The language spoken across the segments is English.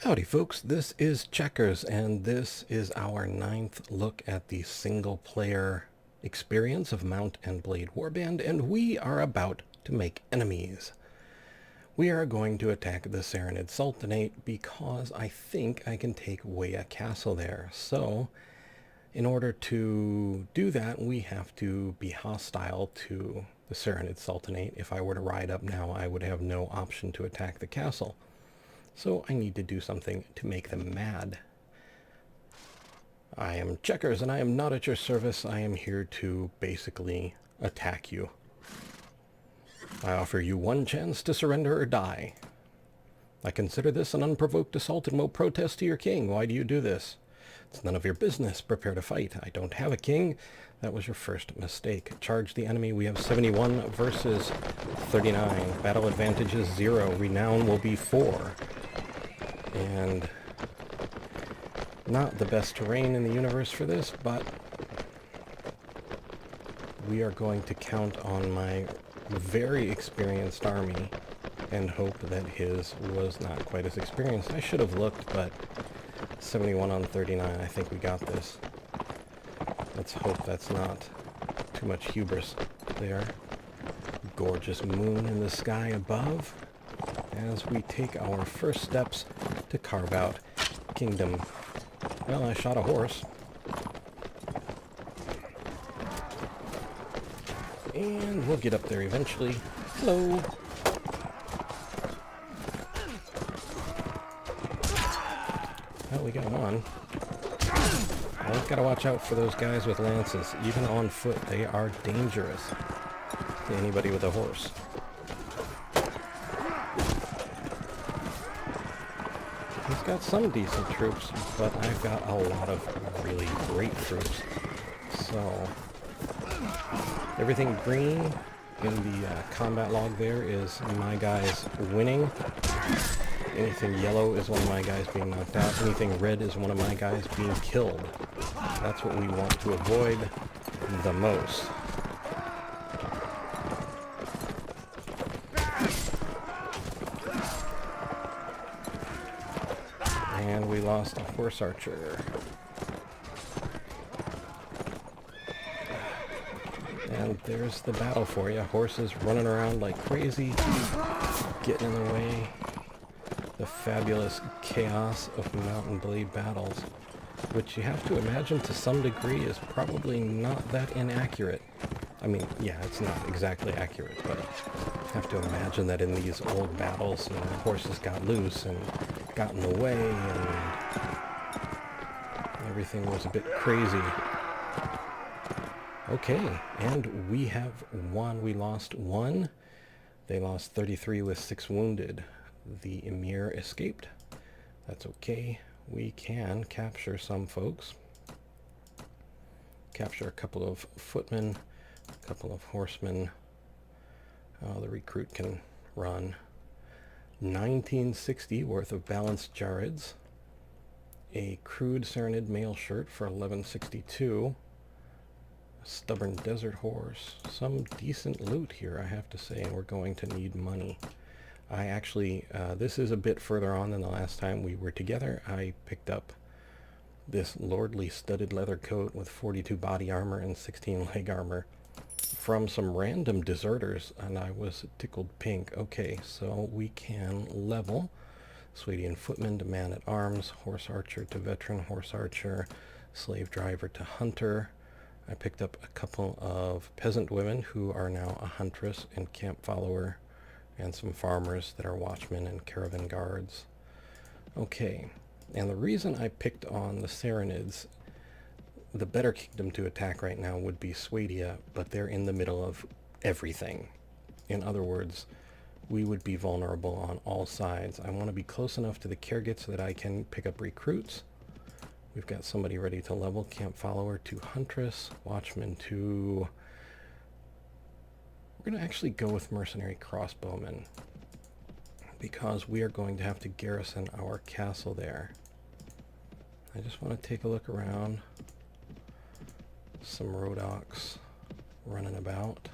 Howdy folks, this is Checkers, and this is our 9th look at the single-player experience of Mount and Blade Warband, and we are about to make enemies. We are going to attack the Serenid Sultanate because I think I can take away a castle there. So, in order to do that, we have to be hostile to the Serenid Sultanate. If I were to ride up now, I would have no option to attack the castle. So I need to do something to make them mad. I am Checkers, and I am not at your service. I am here to basically attack you. I offer you one chance to surrender or die. I consider this an unprovoked assault and will protest to your king. Why do you do this? It's none of your business. Prepare to fight. I don't have a king. That was your first mistake. Charge the enemy. We have 71 versus 39. Battle advantage is 0. Renown will be 4. And not the best terrain in the universe for this, but we are going to count on my very experienced army and hope that his was not quite as experienced. I should have looked, but 71 on 39, I think we got this. Let's hope that's not too much hubris there. Gorgeous moon in the sky above as we take our first steps to carve out kingdom. Well, I shot a horse. And we'll get up there eventually. Hello. Well, we got one. I've got to watch out for those guys with lances. Even on foot, they are dangerous to anybody with a horse. He's got some decent troops, but I've got a lot of really great troops. So, everything green in the combat log there is my guys winning. Anything yellow is one of my guys being knocked out. Anything red is one of my guys being killed. That's what we want to avoid the most. And we lost a horse archer. And there's the battle for you. Horses running around like crazy, getting in the way. The fabulous chaos of Mount and Blade battles, which you have to imagine to some degree is probably not that inaccurate. I mean, yeah, it's not exactly accurate, but you have to imagine that in these old battles, you know, horses got loose and got in the way, and everything was a bit crazy. Okay, and we have won. We lost 1. They lost 33 with 6 wounded. The Emir escaped. That's okay. We can capture some folks. Capture a couple of footmen, a couple of horsemen. Oh, the recruit can run. 1960 worth of balanced jarids. A crude Serenid mail shirt for 1162. A stubborn desert horse. Some decent loot here, I have to say. We're going to need money. I actually, this is a bit further on than the last time we were together. I picked up this lordly studded leather coat with 42 body armor and 16 leg armor from some random deserters, and I was tickled pink. Okay, so we can level. Swadian footman to man-at-arms, horse archer to veteran horse archer, slave driver to hunter. I picked up a couple of peasant women who are now a huntress and camp follower, and some farmers that are watchmen and caravan guards. Okay, and the reason I picked on the Serenids, the better kingdom to attack right now would be Swadia, but they're in the middle of everything. In other words, we would be vulnerable on all sides. I want to be close enough to the Kergit so that I can pick up recruits. We've got somebody ready to level, camp follower to huntress, watchman to... We're going to actually go with mercenary crossbowmen because we are going to have to garrison our castle there. I just want to take a look around. Some Rhodoks running about.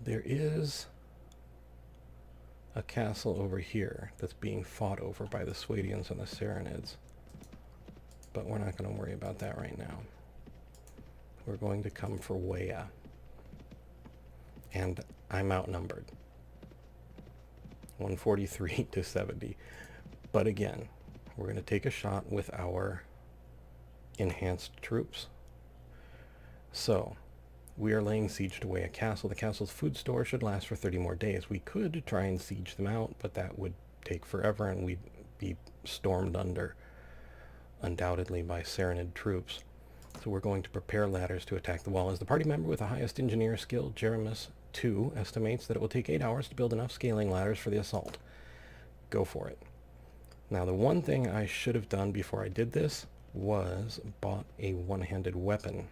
There is a castle over here that's being fought over by the Swadians and the Saronids. But we're not going to worry about that right now. We're going to come for Wea. And I'm outnumbered. 143 to 70. But again, we're going to take a shot with our enhanced troops. So, we are laying siege to Wea Castle. The castle's food store should last for 30 more days. We could try and siege them out, but that would take forever and we'd be stormed under, undoubtedly, by Saronid troops. So we're going to prepare ladders to attack the wall. As the party member with the highest engineer skill, Jeremus 2 estimates that it will take 8 hours to build enough scaling ladders for the assault. Go for it. Now, the one thing I should have done before I did this was bought a one-handed weapon,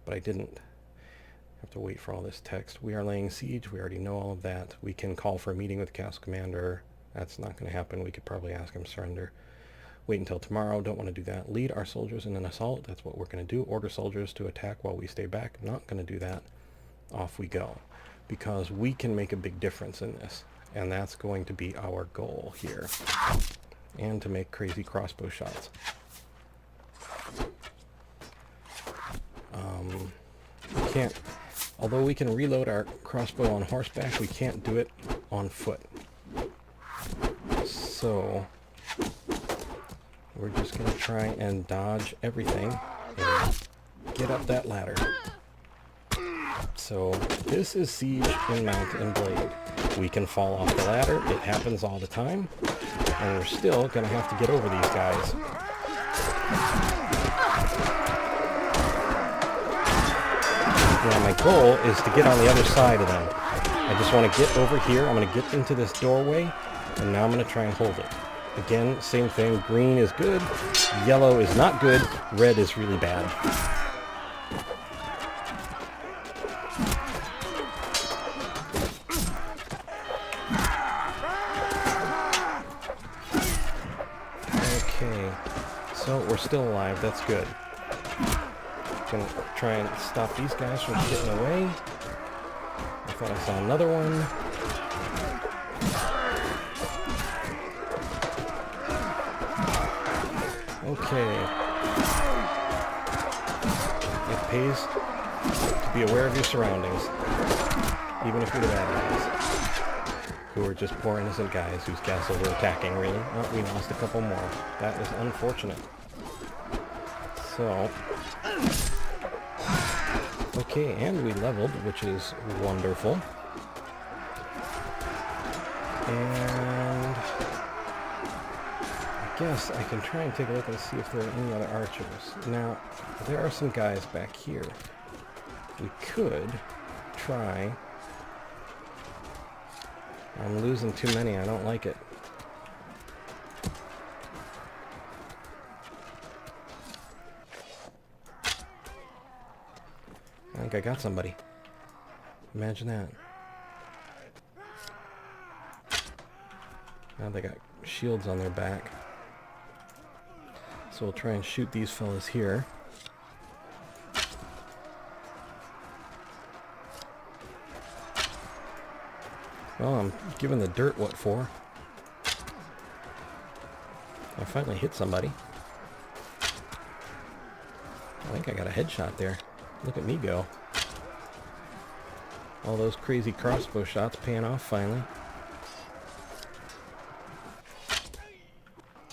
but I didn't. I have to wait for all this text. We are laying siege. We already know all of that. We can call for a meeting with the castle commander. That's not going to happen. We could probably ask him to surrender. Wait until tomorrow. Don't want to do that. Lead our soldiers in an assault. That's what we're going to do. Order soldiers to attack while we stay back. Not going to do that. Off we go. Because we can make a big difference in this. And that's going to be our goal here. And to make crazy crossbow shots. We can't... Although we can reload our crossbow on horseback, we can't do it on foot. So... we're just going to try and dodge everything and get up that ladder. So this is Siege in Mount and Blade. We can fall off the ladder. It happens all the time. And we're still going to have to get over these guys. Now my goal is to get on the other side of them. I just want to get over here. I'm going to get into this doorway. And now I'm going to try and hold it. Again, same thing. Green is good. Yellow is not good. Red is really bad. Okay. So we're still alive. That's good. Gonna try and stop these guys from getting away. I thought I saw another one. Okay. It pays to be aware of your surroundings, even if you're the bad guys, who are just poor innocent guys whose castles are attacking, really. Oh, we lost a couple more. That is unfortunate. So, okay, and we leveled, which is wonderful. And I guess I can try and take a look and see if there are any other archers. Now, there are some guys back here. We could try. I'm losing too many. I don't like it. I think I got somebody. Imagine that. Now they got shields on their back. So we'll try and shoot these fellas here. Well, I'm giving the dirt what for. I finally hit somebody. I think I got a headshot there. Look at me go. All those crazy crossbow shots paying off finally.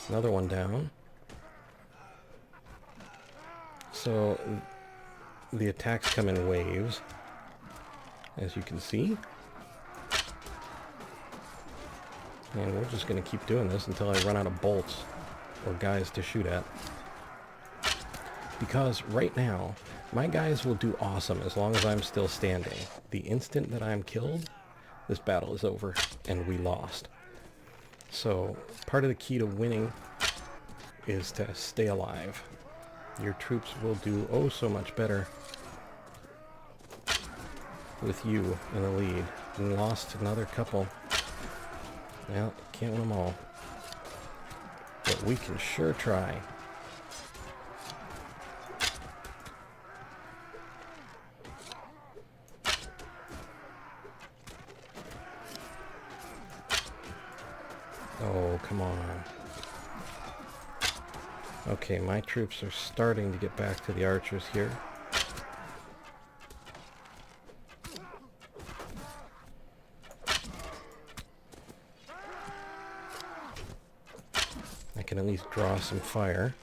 Another one down. So the attacks come in waves, as you can see. And we're just going to keep doing this until I run out of bolts or guys to shoot at. Because right now, my guys will do awesome as long as I'm still standing. The instant that I'm killed, this battle is over and we lost. So part of the key to winning is to stay alive. Your troops will do oh so much better with you in the lead. We lost another couple. Well, can't win them all. But we can sure try. Oh, come on. Okay, my troops are starting to get back to the archers here. I can at least draw some fire.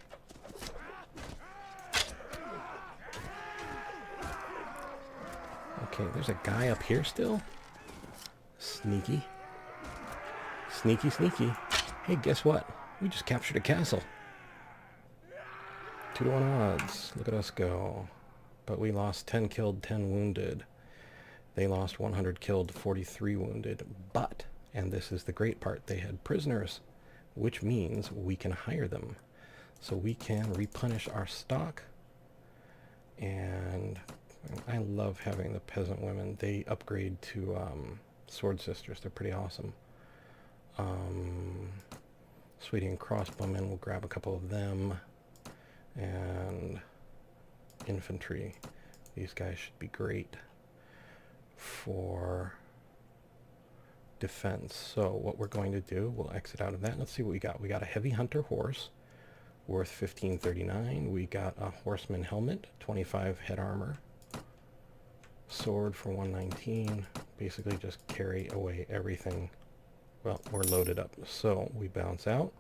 Okay, there's a guy up here still? Sneaky. Sneaky, sneaky. Hey, guess what? We just captured a castle. 2-to-1 odds. Look at us go. But we lost 10 killed, 10 wounded. They lost 100 killed, 43 wounded. But, and this is the great part, they had prisoners, which means we can hire them. So we can replenish our stock. And I love having the peasant women. They upgrade to sword sisters. They're pretty awesome. Sweetie and crossbowmen, we'll grab a couple of them. And infantry. These guys should be great for defense. So what we're going to do, we'll exit out of that. Let's see what we got. We got a heavy hunter horse worth 1539. We got a horseman helmet, 25 head armor. Sword for 119. Basically just carry away everything. Well, we're loaded up. So we bounce out.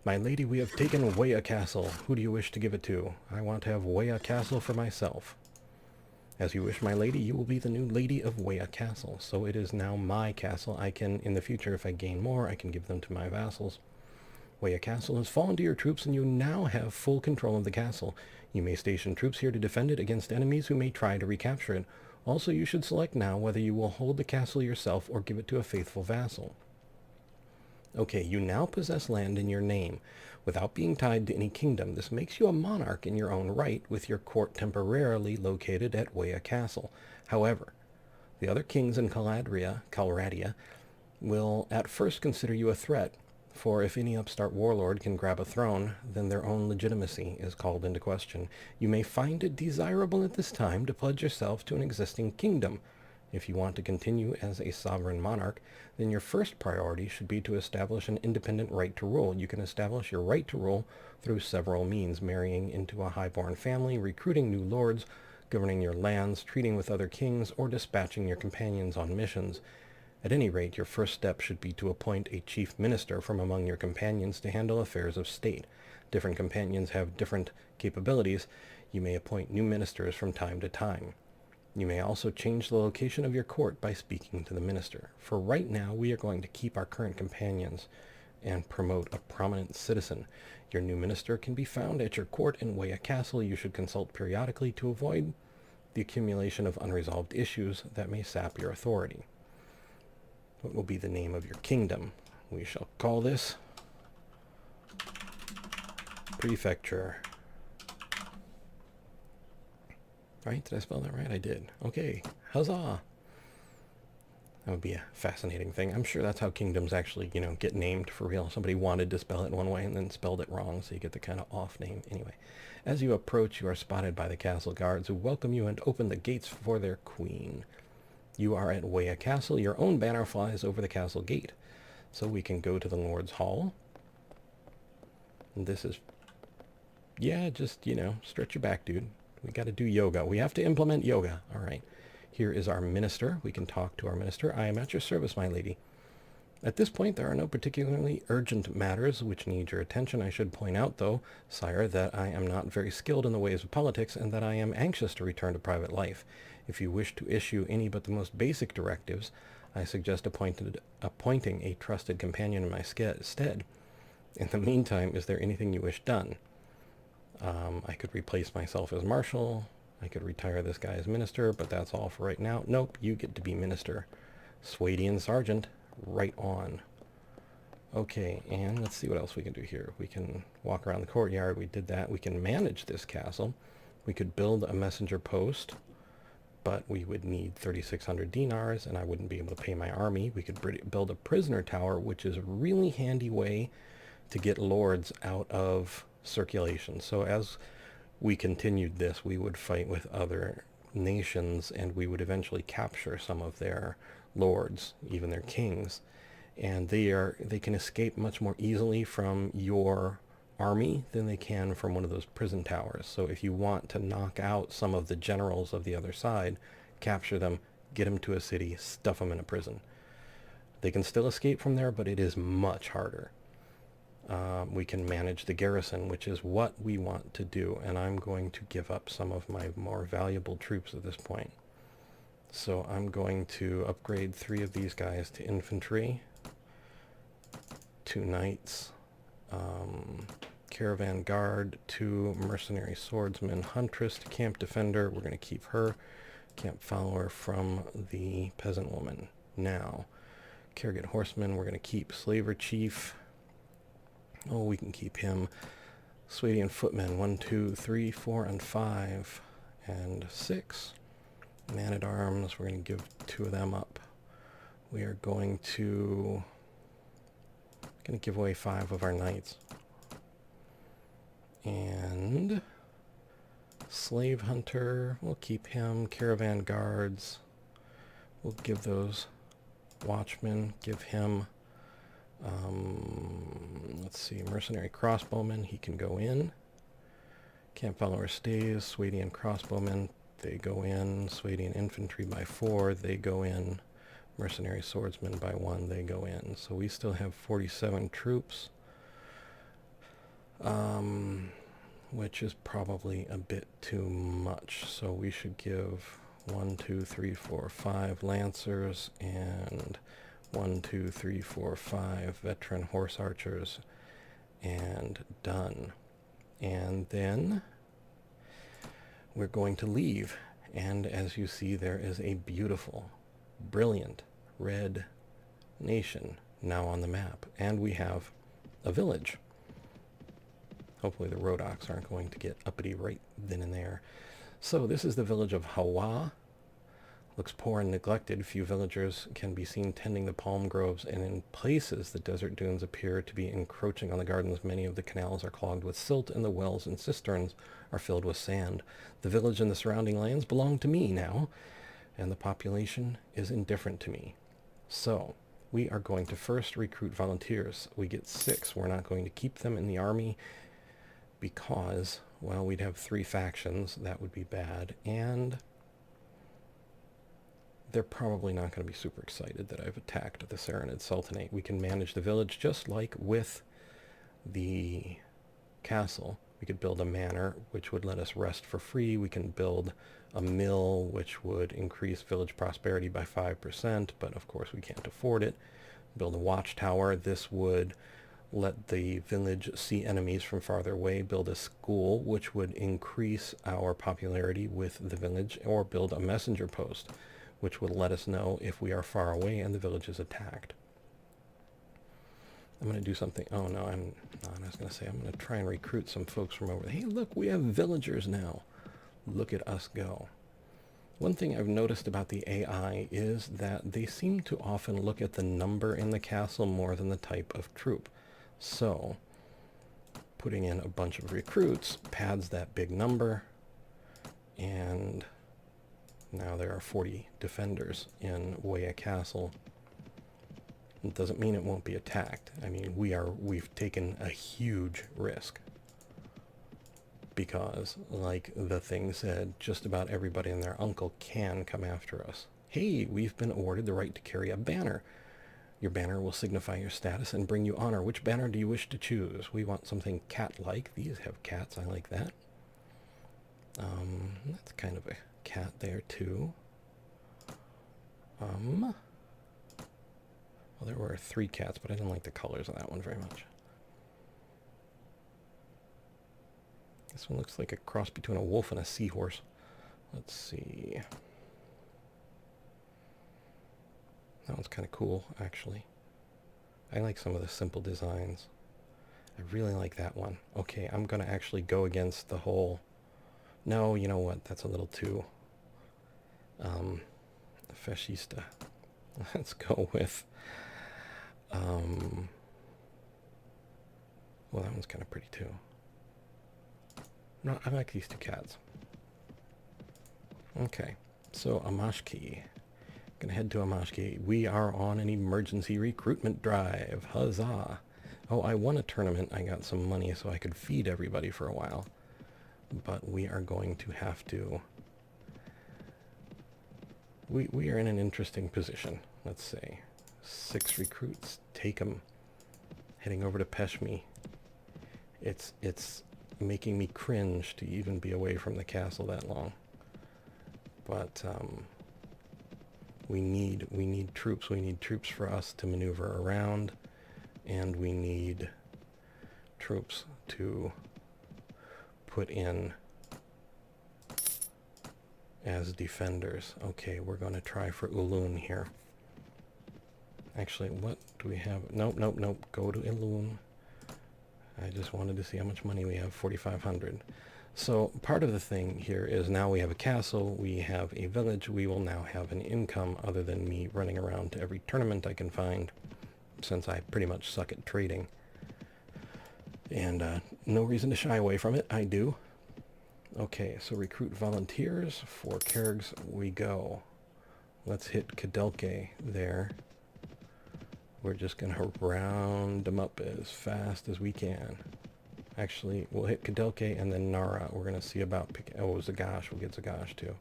My lady, we have taken Weah Castle. Who do you wish to give it to? I want to have Weah Castle for myself. As you wish, my lady, you will be the new lady of Weah Castle. So it is now my castle. I can, in the future, if I gain more, I can give them to my vassals. Weah Castle has fallen to your troops, and you now have full control of the castle. You may station troops here to defend it against enemies who may try to recapture it. Also, you should select now whether you will hold the castle yourself or give it to a faithful vassal. Okay, you now possess land in your name. Without being tied to any kingdom, this makes you a monarch in your own right, with your court temporarily located at Weah Castle. However, the other kings in Calradia will at first consider you a threat, for if any upstart warlord can grab a throne, then their own legitimacy is called into question. You may find it desirable at this time to pledge yourself to an existing kingdom. If you want to continue as a sovereign monarch, then your first priority should be to establish an independent right to rule. You can establish your right to rule through several means: marrying into a highborn family, recruiting new lords, governing your lands, treating with other kings, or dispatching your companions on missions. At any rate, your first step should be to appoint a chief minister from among your companions to handle affairs of state. Different companions have different capabilities. You may appoint new ministers from time to time. You may also change the location of your court by speaking to the minister. For right now, we are going to keep our current companions and promote a prominent citizen. Your new minister can be found at your court in Weah Castle. You should consult periodically to avoid the accumulation of unresolved issues that may sap your authority. What will be the name of your kingdom? We shall call this Prefecture. Right? Did I spell that right? I did. Okay. Huzzah! That would be a fascinating thing. I'm sure that's how kingdoms actually, get named for real. Somebody wanted to spell it one way and then spelled it wrong, so you get the kind of off name. Anyway, as you approach, you are spotted by the castle guards who welcome you and open the gates for their queen. You are at Weah Castle. Your own banner flies over the castle gate. So we can go to the Lord's Hall. And this is, yeah, just, stretch your back, dude. We got to do yoga. We have to implement yoga. All right. Here is our minister. We can talk to our minister. I am at your service, my lady. At this point, there are no particularly urgent matters which need your attention. I should point out, though, sire, that I am not very skilled in the ways of politics, and that I am anxious to return to private life. If you wish to issue any but the most basic directives, I suggest appointing a trusted companion in my stead. In the meantime, is there anything you wish done? I could replace myself as marshal. I could retire this guy as minister, but that's all for right now. Nope, you get to be minister. Swadian sergeant. Right on. Okay, and let's see what else we can do here. We can walk around the courtyard. We did that. We can manage this castle. We could build a messenger post, but we would need 3,600 dinars, and I wouldn't be able to pay my army. We could build a prisoner tower, which is a really handy way to get lords out of circulation. So as we continued this, we would fight with other nations, and we would eventually capture some of their lords, even their kings, and they can escape much more easily from your army than they can from one of those prison towers. So if you want to knock out some of the generals of the other side, capture them, get them to a city, stuff them in a prison. They can still escape from there, but it is much harder. We can manage the garrison, which is what we want to do, and I'm going to give up some of my more valuable troops at this point. So I'm going to upgrade 3 of these guys to infantry, 2 knights, caravan guard, 2 mercenary swordsmen, huntress to camp defender. We're going to keep her, camp follower from the peasant woman. Now, Kerrigan horseman, we're going to keep slaver chief. Oh, we can keep him. Swadian footmen, 1, 2, 3, 4, and 5, and 6. Man-at-arms, we're going to give 2 of them up. We are going to give away 5 of our knights. And slave hunter, we'll keep him. Caravan guards, we'll give those. Watchman, give him. Let's see, mercenary crossbowman, he can go in. Camp follower stays. Swadian crossbowmen, they go in. Swadian infantry by 4, they go in. Mercenary swordsmen by 1, they go in. So we still have 47 troops, which is probably a bit too much. So we should give 1, 2, 3, 4, 5 lancers and 1, 2, 3, 4, 5 veteran horse archers, and done. And then we're going to leave. And as you see, there is a beautiful, brilliant red nation now on the map. And we have a village. Hopefully the Rhodoks aren't going to get uppity right then and there. So this is the village of Hawa. Looks poor and neglected. Few villagers can be seen tending the palm groves, and in places the desert dunes appear to be encroaching on the gardens. Many of the canals are clogged with silt, and the wells and cisterns are filled with sand. The village and the surrounding lands belong to me now, and the population is indifferent to me. So we are going to first recruit volunteers. We get 6. We're not going to keep them in the army because, well, we'd have 3 factions. That would be bad, and they're probably not going to be super excited that I've attacked the Saranid Sultanate. We can manage the village just like with the castle. We could build a manor, which would let us rest for free. We can build a mill, which would increase village prosperity by 5%, but of course we can't afford it. Build a watchtower. This would let the village see enemies from farther away. Build a school, which would increase our popularity with the village, or build a messenger post, which will let us know if we are far away and the village is attacked. I'm going to do something. Oh, no, I was going to say I'm going to try and recruit some folks from over there. Hey, look, we have villagers now. Look at us go. One thing I've noticed about the AI is that they seem to often look at the number in the castle more than the type of troop. So putting in a bunch of recruits pads that big number, and now there are 40 defenders in Waya Castle. It doesn't mean it won't be attacked. I mean, we've taken a huge risk because, like the thing said, just about everybody and their uncle can come after us. Hey, we've been awarded the right to carry a banner. Your banner will signify your status and bring you honor. Which banner do you wish to choose? We want something cat-like. These have cats. I like that. That's kind of a cat there too. Well, there were 3 cats, but I didn't like the colors of that one very much. This one looks like a cross between a wolf and a seahorse. Let's see. That one's kind of cool, actually. I like some of the simple designs. I really like that one. Okay, I'm going to actually go against the whole... No, you know what? That's a little too fascista. Let's go with... well, that one's kind of pretty too. No, I like these 2 cats. Okay, so Amashki. Gonna head to Amashke. We are on an emergency recruitment drive. Huzzah. Oh, I won a tournament. I got some money so I could feed everybody for a while. But we are going to have to... We are in an interesting position, let's say. 6 recruits. Take them. Heading over to Peshmi. It's making me cringe to even be away from the castle that long. But we need troops. We need troops for us to maneuver around, and we need troops to put in as defenders. Okay, we're going to try for Ulun here. Actually, what do we have? Nope. Go to Ulun. I just wanted to see how much money we have. 4,500. So part of the thing here is now we have a castle, we have a village, we will now have an income other than me running around to every tournament I can find, since I pretty much suck at trading. And no reason to shy away from it, I do. Okay, so recruit volunteers. 4 Kergs we go. Let's hit Kedelke there. We're just going to round them up as fast as we can. Actually, we'll hit Kedelke and then Nara. We're going to see about oh, Zagash. We'll get Zagash too.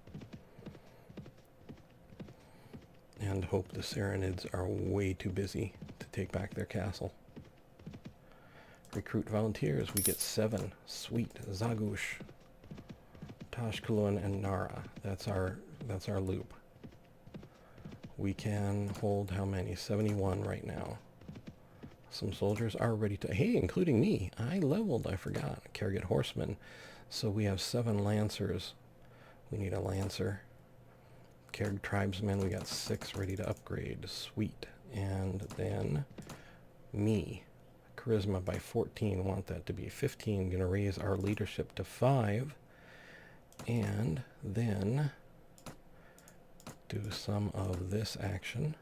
And hope the Saranids are way too busy to take back their castle. Recruit volunteers. We get 7. Sweet. Zagush, Tashkulun, and Nara. That's our loop. We can hold how many? 71 right now. Some soldiers are ready to... Hey, including me. I leveled, I forgot. Kerrigan Horsemen. So we have 7 Lancers. We need a Lancer. Kerg Tribesmen, we got 6 ready to upgrade. Sweet. And then me. Charisma by 14. Want that to be 15. Gonna raise our leadership to 5. And then do some of this action.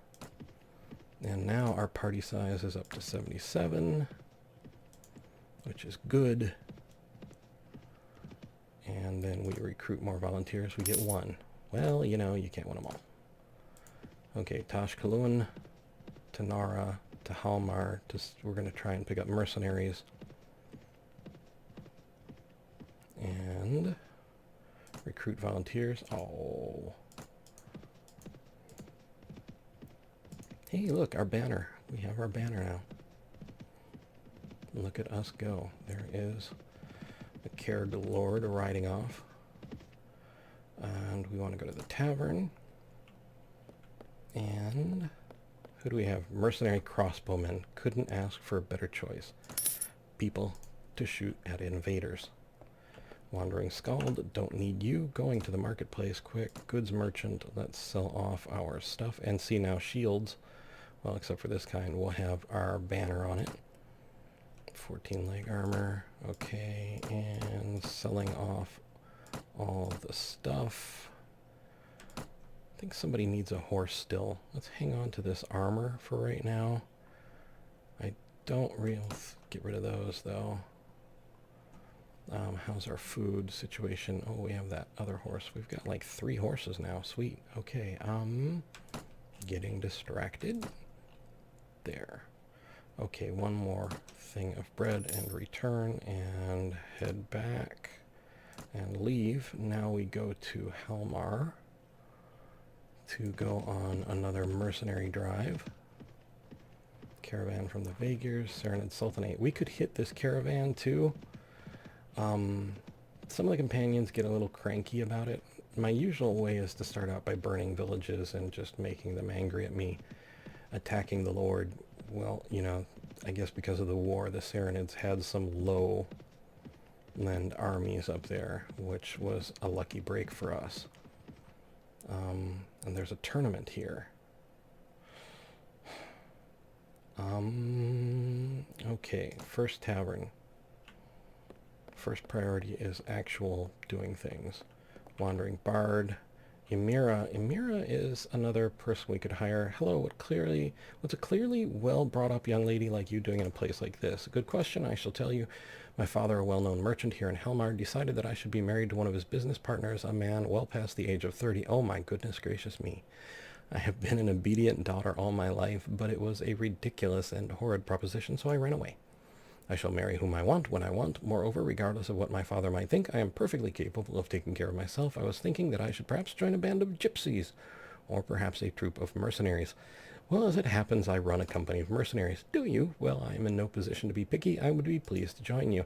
And now our party size is up to 77, which is good. And then we recruit more volunteers. We get 1. Well, you know, you can't win them all. Okay, Tashkulun, to Nara, to Halmar. We're going to try and pick up mercenaries. And recruit volunteers. Oh. Hey, look, our banner. We have our banner now. Look at us go. There is the Kerg Lord riding off. And we want to go to the Tavern. And who do we have? Mercenary crossbowmen. Couldn't ask for a better choice. People to shoot at invaders. Wandering Skald, don't need you. Going to the marketplace quick. Goods merchant, let's sell off our stuff. And see now, shields. Well, except for this kind, we'll have our banner on it. 14 leg armor. Okay, and selling off all the stuff. I think somebody needs a horse still. Let's hang on to this armor for right now. I don't really... Get rid of those, though. How's our food situation? Oh, we have that other horse. We've got like 3 horses now. Sweet. Okay, getting distracted. There. Okay, one more thing of bread and return and head back and leave. Now we go to Halmar to go on another mercenary drive. Caravan from the Vagirs, Saranid Sultanate. We could hit this caravan too. Some of the companions get a little cranky about it. My usual way is to start out by burning villages and just making them angry at me. Attacking the Lord, well, you know, I guess because of the war, the Saranids had some low land armies up there, which was a lucky break for us. And there's a tournament here. Okay, first tavern. First priority is actual doing things. Wandering Bard. Emira is another person we could hire. Hello, what's a clearly well brought up young lady like you doing in a place like this? A good question, I shall tell you. My father, a well-known merchant here in Helmar, decided that I should be married to one of his business partners, a man well past the age of 30. Oh my goodness gracious me. I have been an obedient daughter all my life, but it was a ridiculous and horrid proposition, so I ran away. I shall marry whom I want, when I want. Moreover, regardless of what my father might think, I am perfectly capable of taking care of myself. I was thinking that I should perhaps join a band of gypsies, or perhaps a troop of mercenaries. Well, as it happens, I run a company of mercenaries. Do you? Well, I am in no position to be picky. I would be pleased to join you.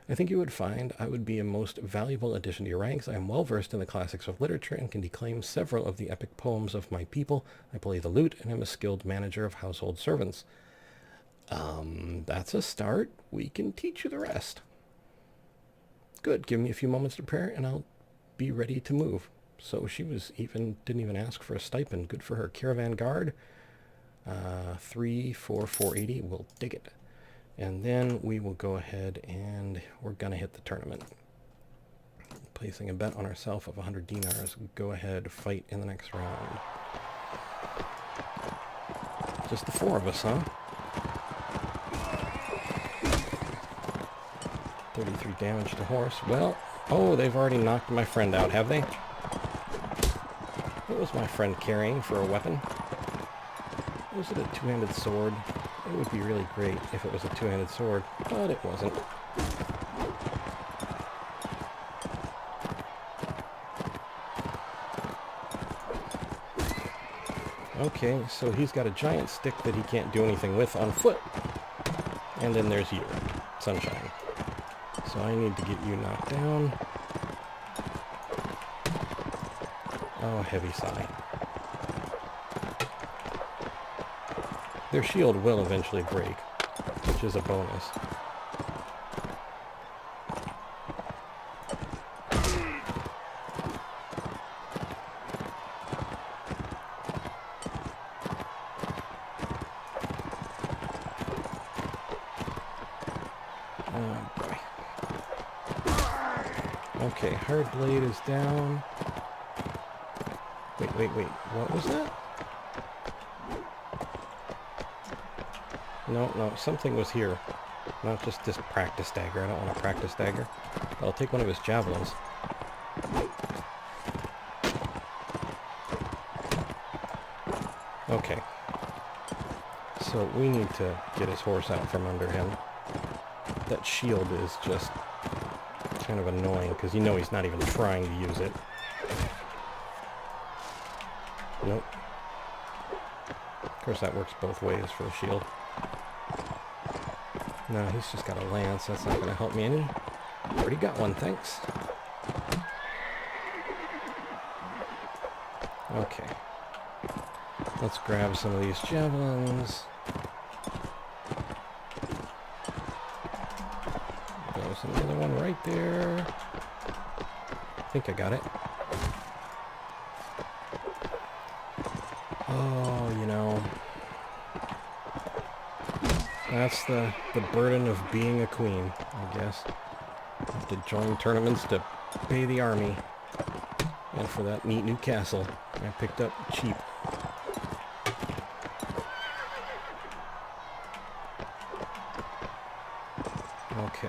I think you would find I would be a most valuable addition to your ranks. I am well versed in the classics of literature and can declaim several of the epic poems of my people. I play the lute and am a skilled manager of household servants. That's a start. We can teach you the rest. Good. Give me a few moments to prepare and I'll be ready to move. So she didn't even ask for a stipend. Good for her. Caravan guard. 3 for 480. We'll dig it. And then we will go ahead and we're going to hit the tournament. Placing a bet on ourselves of 100 dinars. Go ahead, fight in the next round. Just the 4 of us, huh? 33 damage to horse. Well, oh, they've already knocked my friend out, have they? What was my friend carrying for a weapon? Was it a two-handed sword? It would be really great if it was a two-handed sword, but it wasn't. Okay, so he's got a giant stick that he can't do anything with on foot. And then there's you, Sunshine. So I need to get you knocked down. Oh, heavy sigh. Their shield will eventually break, which is a bonus. Oh boy. Okay, Hard Blade is down. Wait, what was that? No, something was here. Not just this practice dagger. I don't want a practice dagger. I'll take one of his javelins. Okay. So we need to get his horse out from under him. That shield is just kind of annoying because you know he's not even trying to use it. Nope. Of course that works both ways for the shield. No, he's just got a lance. That's not going to help me any. Already got one, thanks. Okay. Let's grab some of these javelins. There's another one right there. I think I got it. Oh, you know. That's the burden of being a queen, I guess. Have to join tournaments to pay the army. And for that neat new castle I picked up cheap. Okay.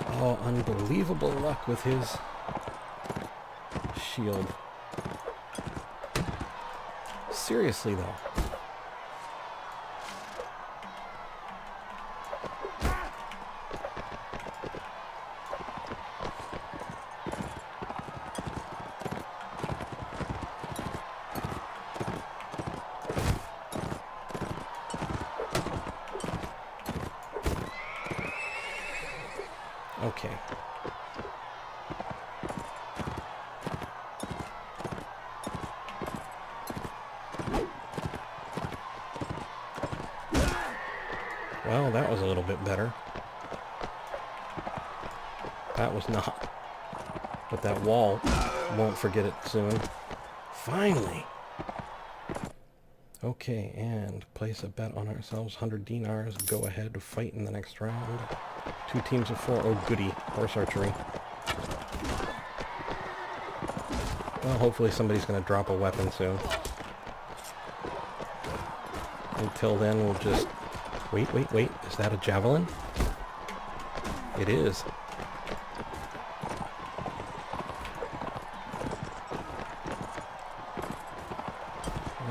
Oh, unbelievable luck with his shield. Seriously, though. Okay. Well, that was a little bit better. That was not. But that wall won't forget it soon. Finally! Okay, and place a bet on ourselves. 100 dinars. Go ahead, fight in the next round. 2 teams of 4. Oh, goody. Horse archery. Well, hopefully somebody's going to drop a weapon soon. Until then, we'll just... Wait. Is that a javelin? It is.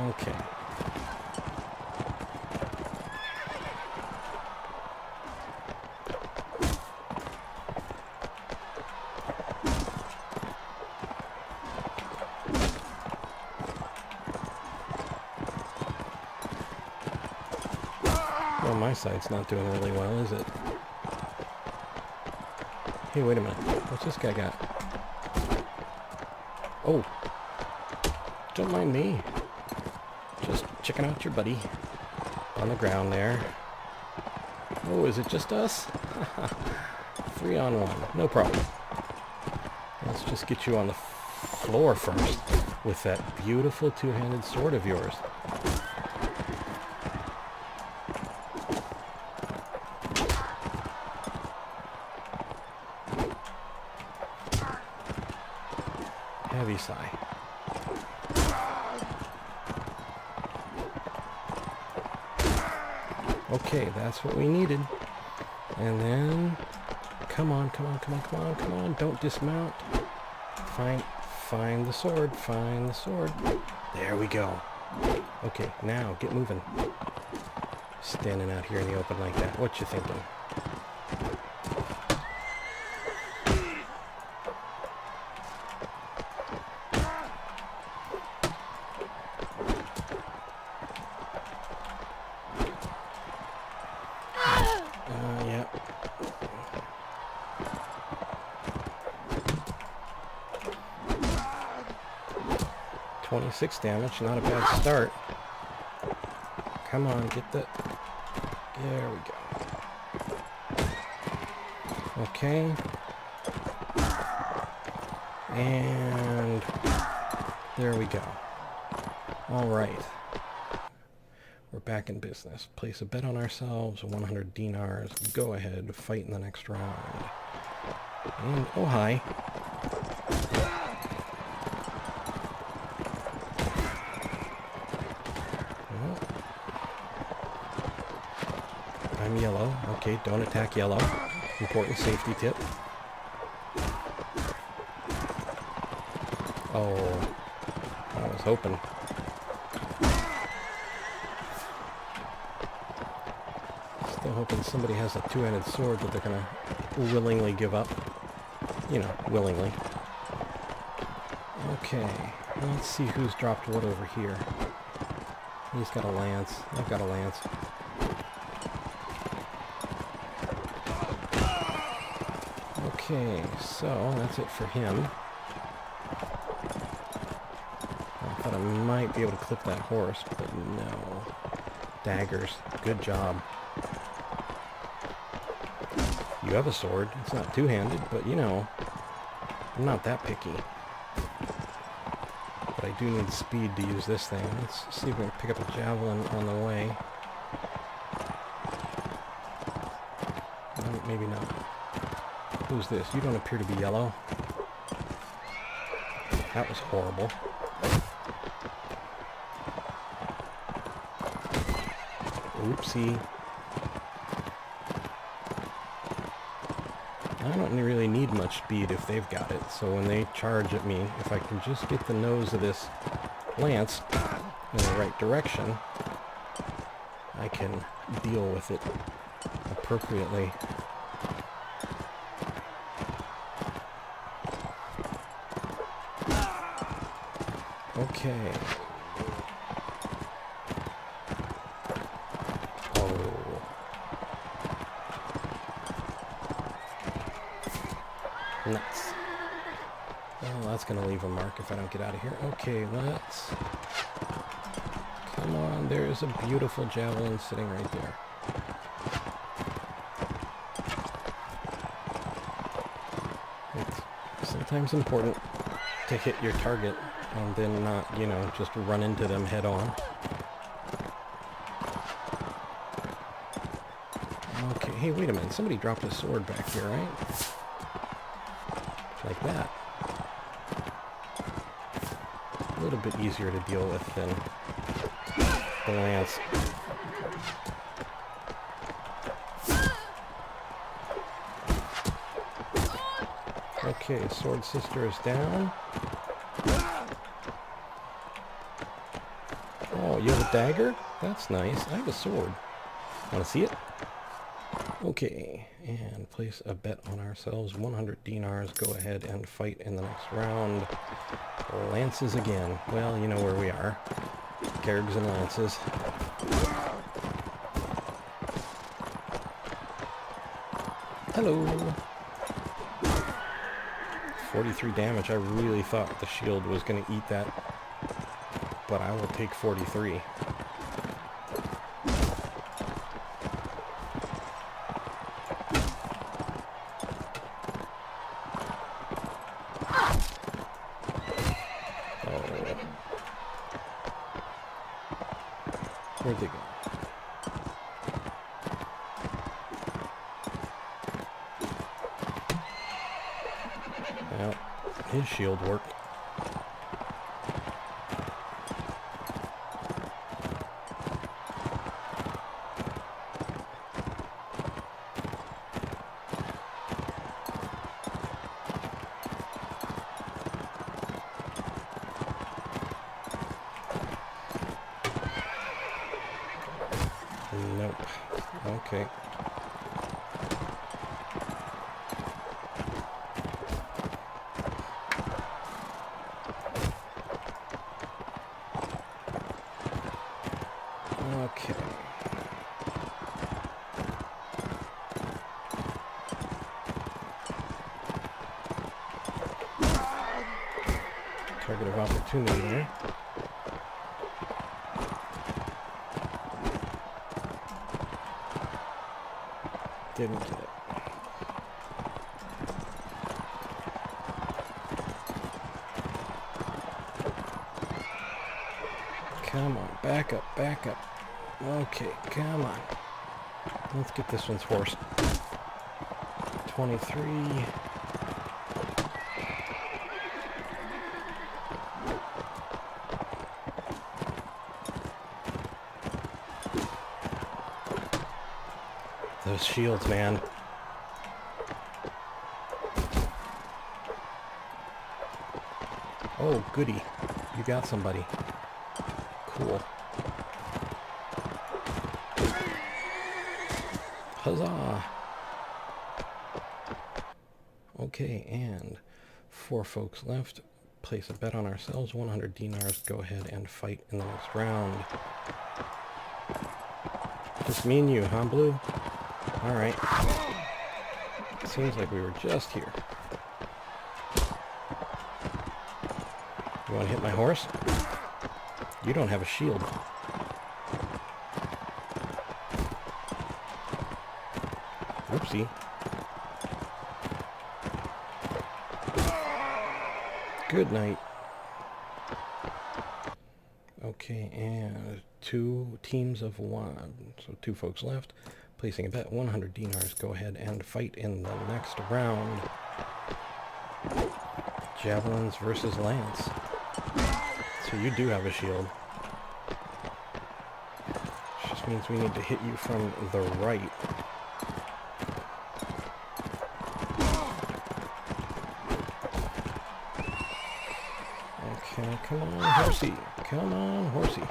Okay. Well, my side's not doing really well, is it? Hey, wait a minute. What's this guy got? Oh. Don't mind me. Just checking out your buddy. On the ground there. Oh, is it just us? 3 on 1. No problem. Let's just get you on the floor first with that beautiful two-handed sword of yours. Heavy sigh. Okay, that's what we needed. And then, come on, come on, come on, come on, come on, don't dismount. Find the sword, find the sword. There we go. Okay, now, get moving. Standing out here in the open like that, what you thinking? Yeah. 26 damage, not a bad start. Come on, get the... There we go. Okay. And there we go. All right. We're back in business. Place a bet on ourselves, 100 dinars. Go ahead, fight in the next round. And, oh hi. Well, I'm yellow. Okay, don't attack yellow. Important safety tip. Oh, I was hoping. Still hoping somebody has a two-handed sword that they're gonna willingly give up. You know, willingly. Okay, let's see who's dropped what over here. He's got a lance. I've got a lance. Okay, so that's it for him. I thought I might be able to clip that horse, but no. Daggers. Good job. You have a sword. It's not two-handed, but you know, I'm not that picky. But I do need speed to use this thing. Let's see if we can pick up a javelin on the way. Maybe not. Who's this? You don't appear to be yellow. That was horrible. Oopsie. I don't really need much speed if they've got it, so when they charge at me, if I can just get the nose of this lance in the right direction, I can deal with it appropriately. Okay. Nuts. Well, that's going to leave a mark if I don't get out of here. Okay, let's... Come on, there's a beautiful javelin sitting right there. It's sometimes important to hit your target and then not, you know, just run into them head on. Okay, hey, wait a minute. Somebody dropped a sword back here, right? Like that. A little bit easier to deal with than the lance. Okay, Sword Sister is down. Oh, you have a dagger? That's nice. I have a sword. Want to see it? Okay, and place a bet on ourselves. 100 dinars. Go ahead and fight in the next round. Lances again. Well, you know where we are. Gargs and lances. Hello. 43 damage. I really thought the shield was going to eat that, but I will take 43. Where'd they go? Well, his shield worked. Nope. Okay. Okay. Target of opportunity there. Didn't get it. Come on, back up, back up. Okay, come on. Let's get this one's horse. 23. Those shields, man. Oh, goody. You got somebody. Cool. Huzzah! Okay, and 4 folks left. Place a bet on ourselves. 100 dinars. Go ahead and fight in the next round. Just me and you, huh, Blue? Alright. Seems like we were just here. You want to hit my horse? You don't have a shield. Oopsie. Good night. Okay, and 2 teams of 1. So 2 folks left. Placing a bet, 100 dinars. Go ahead and fight in the next round. Javelins versus lance. So you do have a shield. Just means we need to hit you from the right. Okay, come on, horsey. Come on, horsey.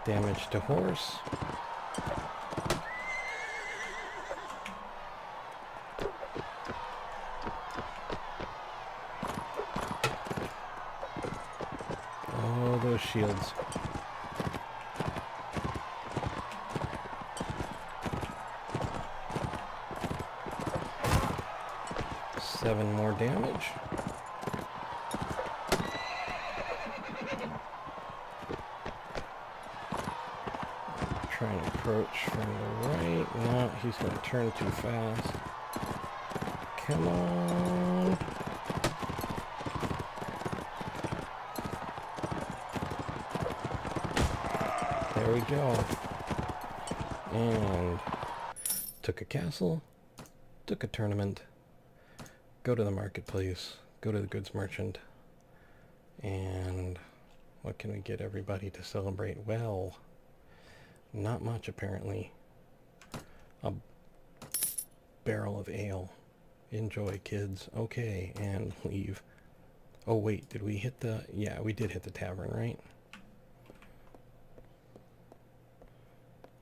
Damage to horse. Oh, those shields. Seven more damage. Trying to approach from the right. No, he's going to turn too fast. Come on. There we go. And took a castle, took a tournament, go to the marketplace, go to the goods merchant, and what can we get everybody to celebrate? Well, not much apparently. barrel of ale. Enjoy, kids. Okay, and leave. Oh, wait, did we hit the... Yeah, we did hit the tavern, right?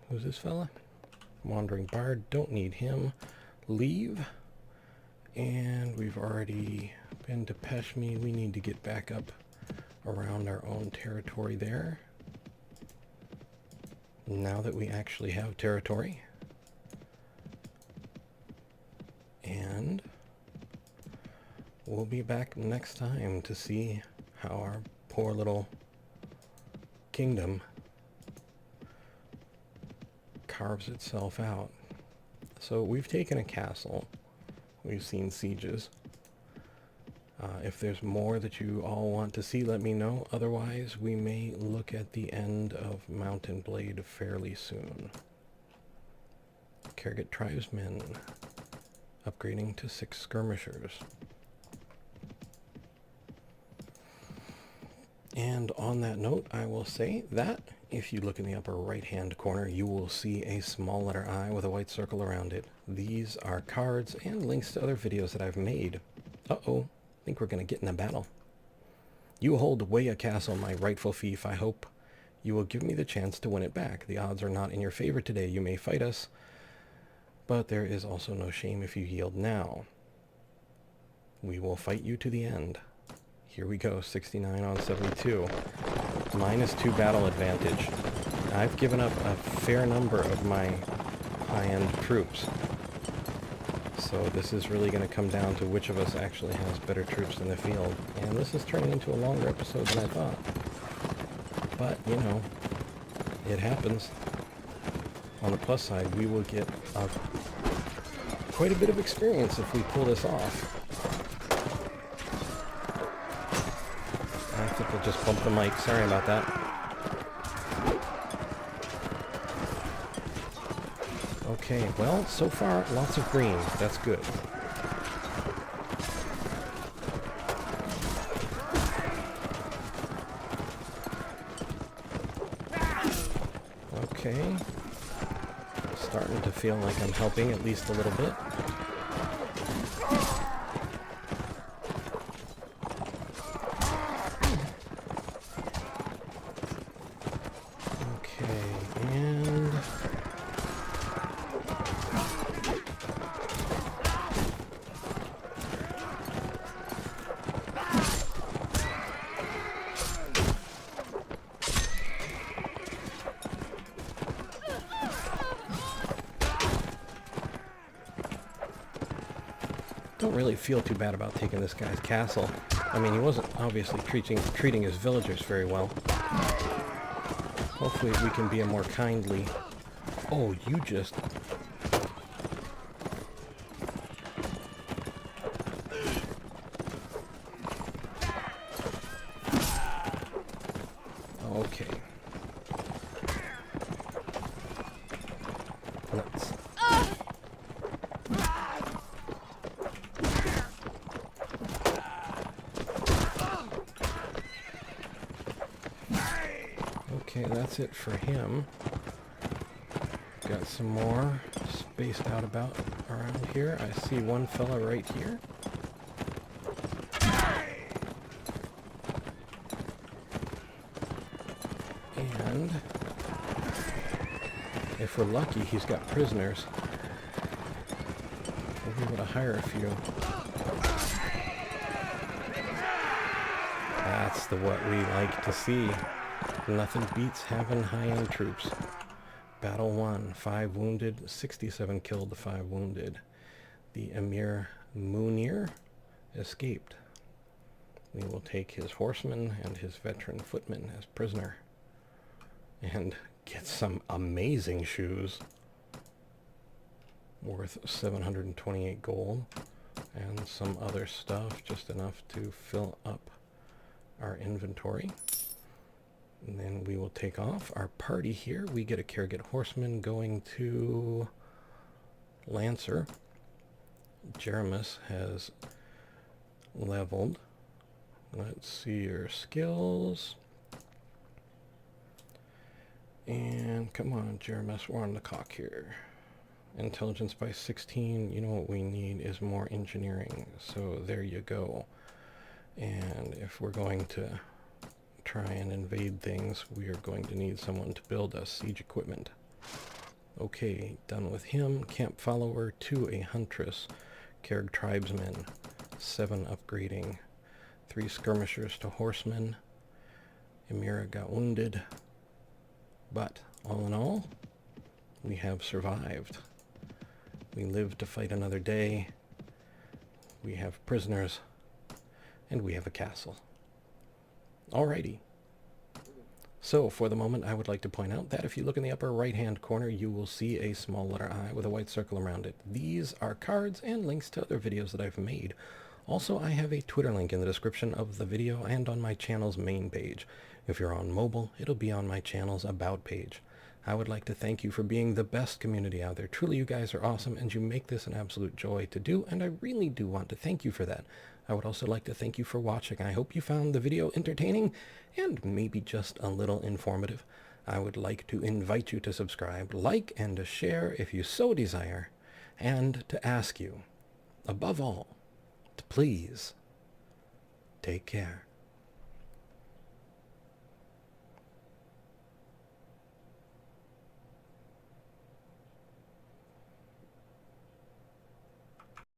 Who's this fella? Wandering Bard. Don't need him. Leave. And we've already been to Peshmi. We need to get back up around our own territory there. Now that we actually have territory. And we'll be back next time to see how our poor little kingdom carves itself out. So we've taken a castle. We've seen sieges. If there's more that you all want to see, let me know. Otherwise, we may look at the end of Mountain Blade fairly soon. Kergit tribesmen upgrading to 6 skirmishers. And on that note, I will say that if you look in the upper right-hand corner, you will see a small letter I with a white circle around it. These are cards and links to other videos that I've made. Uh-oh, I think we're going to get in a battle. You hold Weya Castle, my rightful fief. I hope you will give me the chance to win it back. The odds are not in your favor today. You may fight us, but there is also no shame if you yield now. We will fight you to the end. Here we go, 69 on 72. -2 battle advantage. I've given up a fair number of my high-end troops. So this is really going to come down to which of us actually has better troops in the field. And this is turning into a longer episode than I thought. But, you know, it happens. On the plus side, we will get quite a bit of experience if we pull this off. I think we'll just bump the mic. Sorry about that. Okay, well, so far, lots of green. That's good. Okay. Starting to feel like I'm helping at least a little bit. Don't really feel too bad about taking this guy's castle. I mean, he wasn't obviously treating his villagers very well. Hopefully we can be a more kindly... Oh, you just... Okay. Nuts. Okay, that's it for him. Got some more spaced out about around here. I see one fella right here. And if we're lucky, he's got prisoners. We'll be able to hire a few. That's what we like to see. Nothing beats having high-end troops. Battle 1, 5 wounded, 67 killed, 5 wounded. The Emir Munir escaped. We will take his horseman and his veteran footman as prisoner. And get some amazing shoes. Worth 728 gold. And some other stuff, just enough to fill up our inventory. And then we will take off our party here. We get a Kergit horseman going to Lancer. Jeremus has leveled. Let's see your skills. And come on, Jeremus, we're on the clock here. Intelligence by 16. You know what we need is more engineering. So there you go. And if we're going to try and invade things, we are going to need someone to build us siege equipment. Okay, done with him. Camp follower to a huntress. Kerg tribesmen. 7 upgrading. 3 skirmishers to horsemen. Emira got wounded. But all in all, we have survived. We lived to fight another day. We have prisoners. And we have a castle. Alrighty. So, for the moment, I would like to point out that if you look in the upper right-hand corner, you will see a small letter I with a white circle around it. These are cards and links to other videos that I've made. Also, I have a Twitter link in the description of the video and on my channel's main page. If you're on mobile, it'll be on my channel's About page. I would like to thank you for being the best community out there. Truly, you guys are awesome, and you make this an absolute joy to do, and I really do want to thank you for that. I would also like to thank you for watching. I hope you found the video entertaining and maybe just a little informative. I would like to invite you to subscribe, like, and to share if you so desire, and to ask you, above all, to please take care.